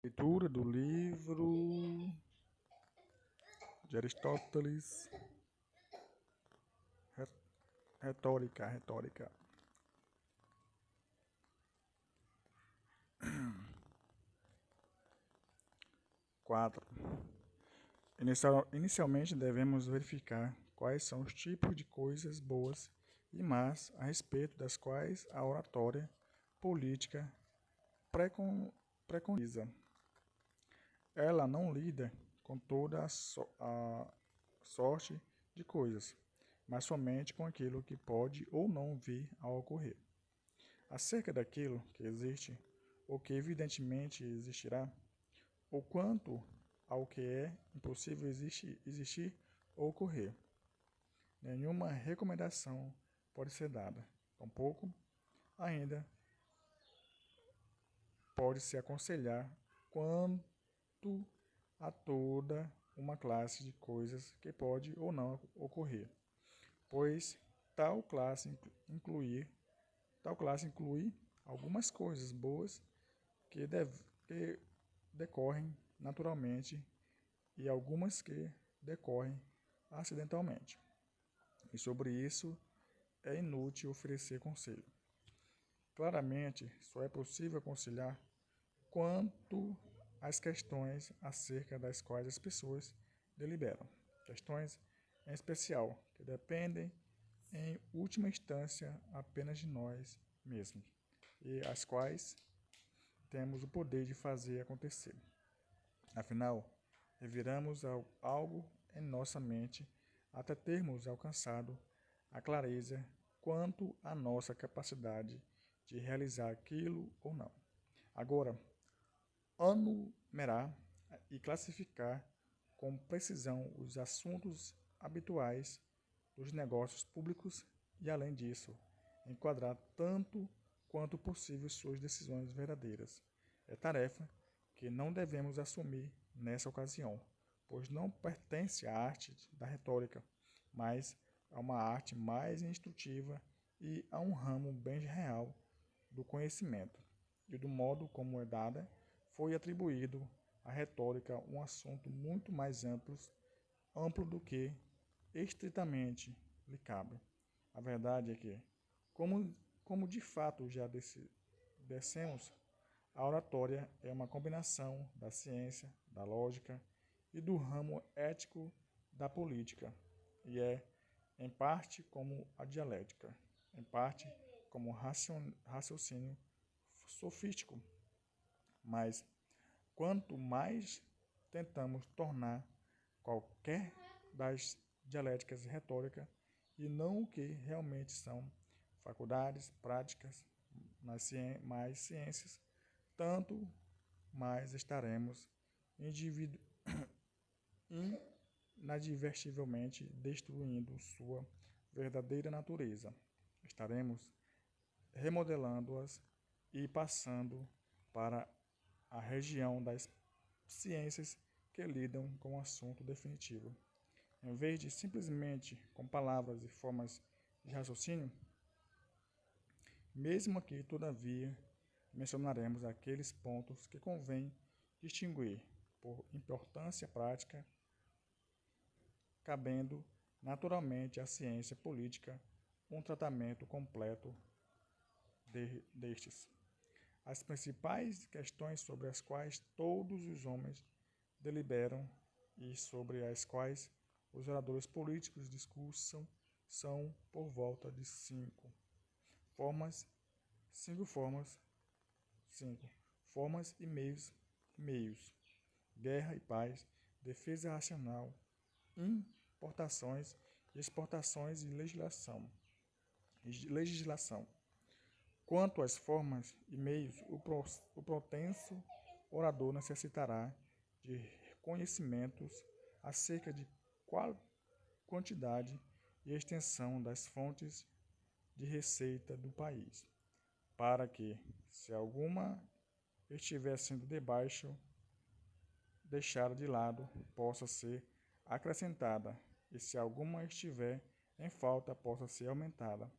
Leitura do livro de Aristóteles, Retórica. 4. Inicialmente devemos verificar quais são os tipos de coisas boas e más a respeito das quais a oratória política preconiza. Ela não lida com toda a sorte de coisas, mas somente com aquilo que pode ou não vir a ocorrer. Acerca daquilo que existe, ou que evidentemente existirá, ou quanto ao que é impossível existir ou ocorrer, nenhuma recomendação pode ser dada. Tampouco, ainda, pode-se aconselhar quanto a toda uma classe de coisas que pode ou não ocorrer, pois tal classe inclui algumas coisas boas que decorrem naturalmente e algumas que decorrem acidentalmente. E sobre isso é inútil oferecer conselho. Claramente, só é possível aconselhar quanto às questões acerca das quais as pessoas deliberam. Questões, em especial, que dependem, em última instância, apenas de nós mesmos, e as quais temos o poder de fazer acontecer. Afinal, reviramos algo em nossa mente até termos alcançado a clareza quanto à nossa capacidade de realizar aquilo ou não. Agora, enumerar e classificar com precisão os assuntos habituais dos negócios públicos e, além disso, enquadrar tanto quanto possível suas decisões verdadeiras. É tarefa que não devemos assumir nessa ocasião, pois não pertence à arte da retórica, mas a uma arte mais instrutiva e a um ramo bem real do conhecimento. E do modo como é dada, foi atribuído à retórica um assunto muito mais amplo do que estritamente lhe cabe. A verdade é que, como de fato já dissemos, a oratória é uma combinação da ciência, da lógica e do ramo ético da política, e é, em parte, como a dialética, em parte, como raciocínio sofístico. Mas, quanto mais tentamos tornar qualquer das dialéticas retórica e não o que realmente são faculdades práticas mais ciências, tanto mais estaremos inadvertivelmente destruindo sua verdadeira natureza. Estaremos remodelando-as e passando para a região das ciências que lidam com o assunto definitivo. Em vez de simplesmente com palavras e formas de raciocínio, mesmo aqui, todavia, mencionaremos aqueles pontos que convém distinguir por importância prática, cabendo naturalmente à ciência política um tratamento completo destes. As principais questões sobre as quais todos os homens deliberam e sobre as quais os oradores políticos discursam são por volta de cinco formas e meios: guerra e paz, defesa racional, importações e exportações e legislação. Quanto às formas e meios, o propenso orador necessitará de conhecimentos acerca de quantidade e extensão das fontes de receita do país, para que, se alguma estiver sendo deixada de lado, possa ser acrescentada, e se alguma estiver em falta, possa ser aumentada.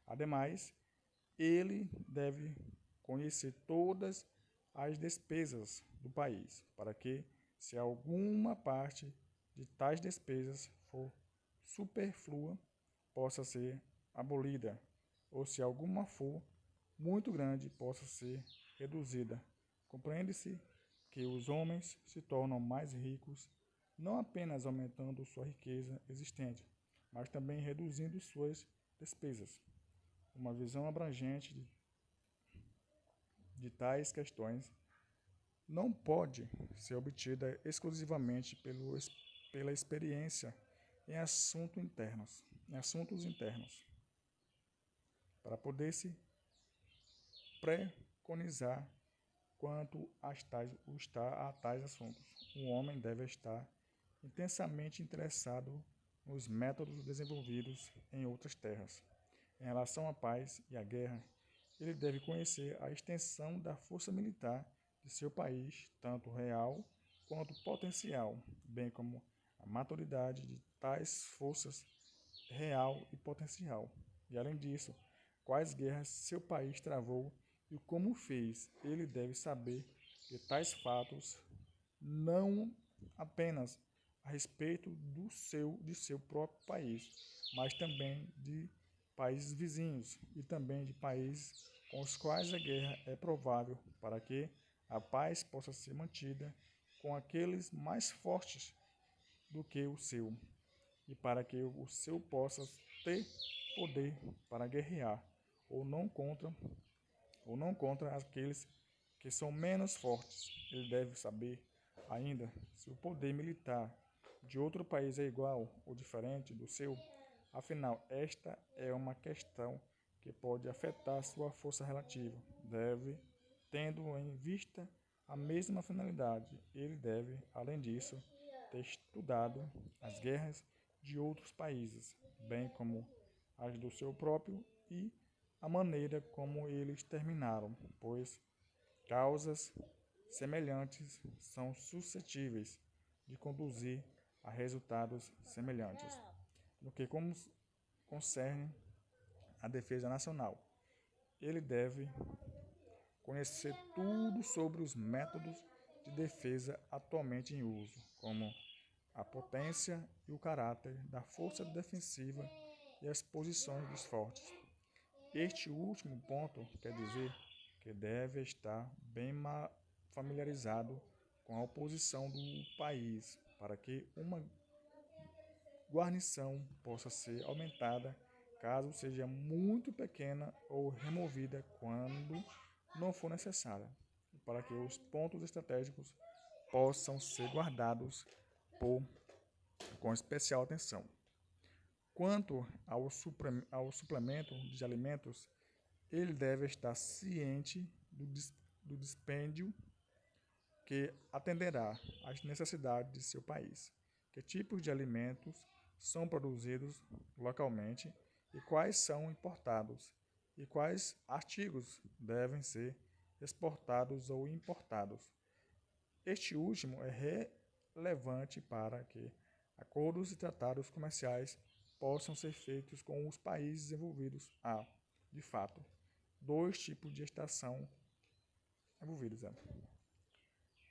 Ademais, ele deve conhecer todas as despesas do país, para que, se alguma parte de tais despesas for superflua, possa ser abolida, ou se alguma for muito grande, possa ser reduzida. Compreende-se que os homens se tornam mais ricos não apenas aumentando sua riqueza existente, mas também reduzindo suas despesas. Uma visão abrangente de tais questões não pode ser obtida exclusivamente pela experiência em assuntos internos, para poder-se preconizar quanto a tais assuntos. Um homem deve estar intensamente interessado nos métodos desenvolvidos em outras terras. Em relação à paz e à guerra, ele deve conhecer a extensão da força militar de seu país, tanto real quanto potencial, bem como a maturidade de tais forças real e potencial. E além disso, quais guerras seu país travou e como fez. Ele deve saber de tais fatos não apenas a respeito de seu próprio país, mas também de países vizinhos e também de países com os quais a guerra é provável, para que a paz possa ser mantida com aqueles mais fortes do que o seu, e para que o seu possa ter poder para guerrear, ou não contra, ou não contra aqueles que são menos fortes. Ele deve saber ainda se o poder militar de outro país é igual ou diferente do seu. Afinal, esta é uma questão que pode afetar sua força relativa. Tendo em vista a mesma finalidade, ele deve, além disso, ter estudado as guerras de outros países, bem como as do seu próprio e a maneira como eles terminaram, pois causas semelhantes são suscetíveis de conduzir a resultados semelhantes. No que concerne a defesa nacional, ele deve conhecer tudo sobre os métodos de defesa atualmente em uso, como a potência e o caráter da força defensiva e as posições dos fortes. Este último ponto quer dizer que deve estar bem familiarizado com a oposição do país, para que uma guarnição possa ser aumentada caso seja muito pequena ou removida quando não for necessária, para que os pontos estratégicos possam ser guardados com especial atenção. Quanto ao suplemento de alimentos, ele deve estar ciente do dispêndio que atenderá às necessidades de seu país, que tipos de alimentos são produzidos localmente e quais são importados, e quais artigos devem ser exportados ou importados. Este último é relevante para que acordos e tratados comerciais possam ser feitos com os países desenvolvidos. Há, de fato, dois tipos de estação envolvidos.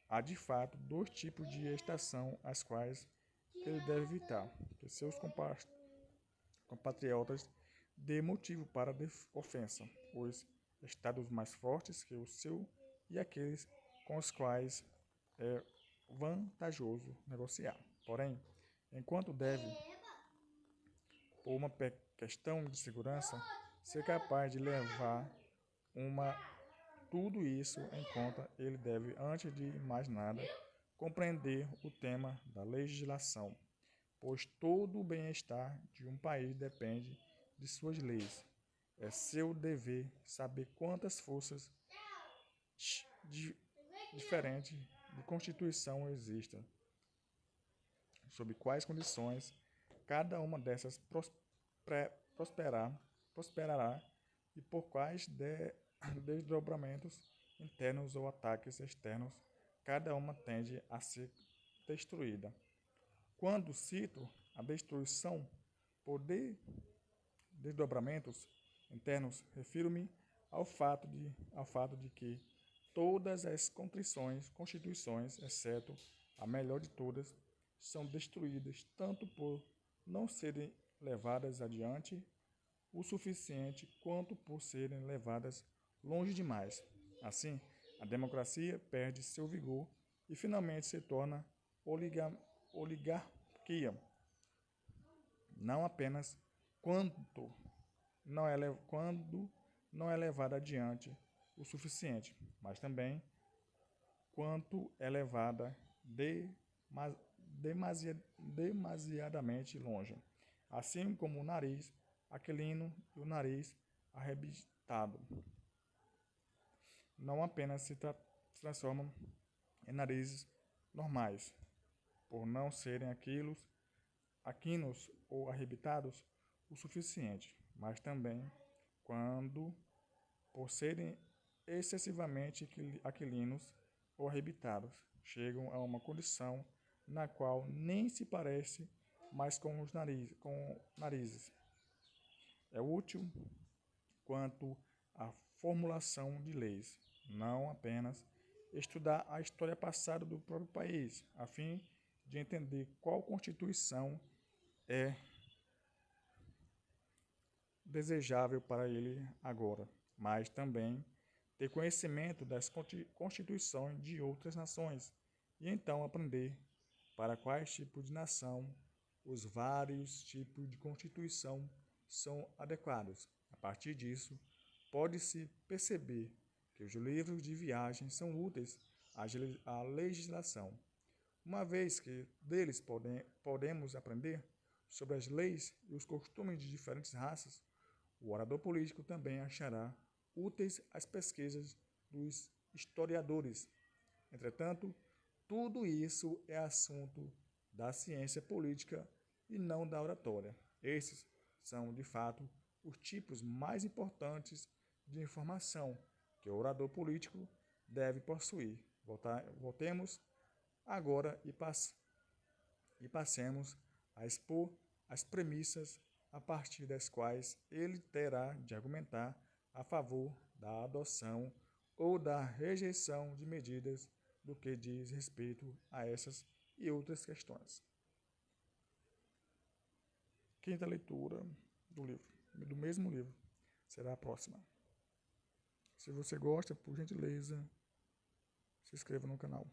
Há, de fato, dois tipos de estação as quais ele deve evitar que seus compatriotas dê motivo para ofensa, os estados mais fortes que o seu e aqueles com os quais é vantajoso negociar. Porém, enquanto deve, por uma questão de segurança, ser capaz de levar tudo isso em conta, ele deve, antes de mais nada, compreender o tema da legislação, pois todo o bem-estar de um país depende de suas leis. É seu dever saber quantas forças diferentes de constituição existem, sob quais condições cada uma dessas prosperará e por quais desdobramentos internos ou ataques externos cada uma tende a ser destruída. Quando cito a destruição por desdobramentos internos, refiro-me ao fato de que Todas as constituições, exceto a melhor de todas, são destruídas tanto por não serem levadas adiante o suficiente quanto por serem levadas longe demais. Assim, a democracia perde seu vigor e finalmente se torna oligarquia, não apenas quando quando não é levada adiante o suficiente, mas também quanto é levada demasiadamente longe, assim como o nariz aquilino e o nariz arrebitado não apenas se transformam em narizes normais, por não serem aquinos ou arrebitados o suficiente, mas também quando, por serem excessivamente aquilinos ou arrebitados, chegam a uma condição na qual nem se parece mais com narizes. É útil quanto à formulação de leis, não apenas estudar a história passada do próprio país, a fim de entender qual constituição é desejável para ele agora, mas também ter conhecimento das constituições de outras nações e então aprender para quais tipos de nação os vários tipos de constituição são adequados. A partir disso, pode-se perceber que os livros de viagem são úteis à legislação, uma vez que deles podemos aprender sobre as leis e os costumes de diferentes raças. O orador político também achará úteis as pesquisas dos historiadores. Entretanto, tudo isso é assunto da ciência política e não da oratória. Esses são, de fato, os tipos mais importantes de informação que o orador político deve possuir. Voltemos agora e passemos a expor as premissas a partir das quais ele terá de argumentar a favor da adoção ou da rejeição de medidas do que diz respeito a essas e outras questões. Quinta leitura do mesmo livro, será a próxima. Se você gosta, por gentileza, se inscreva no canal.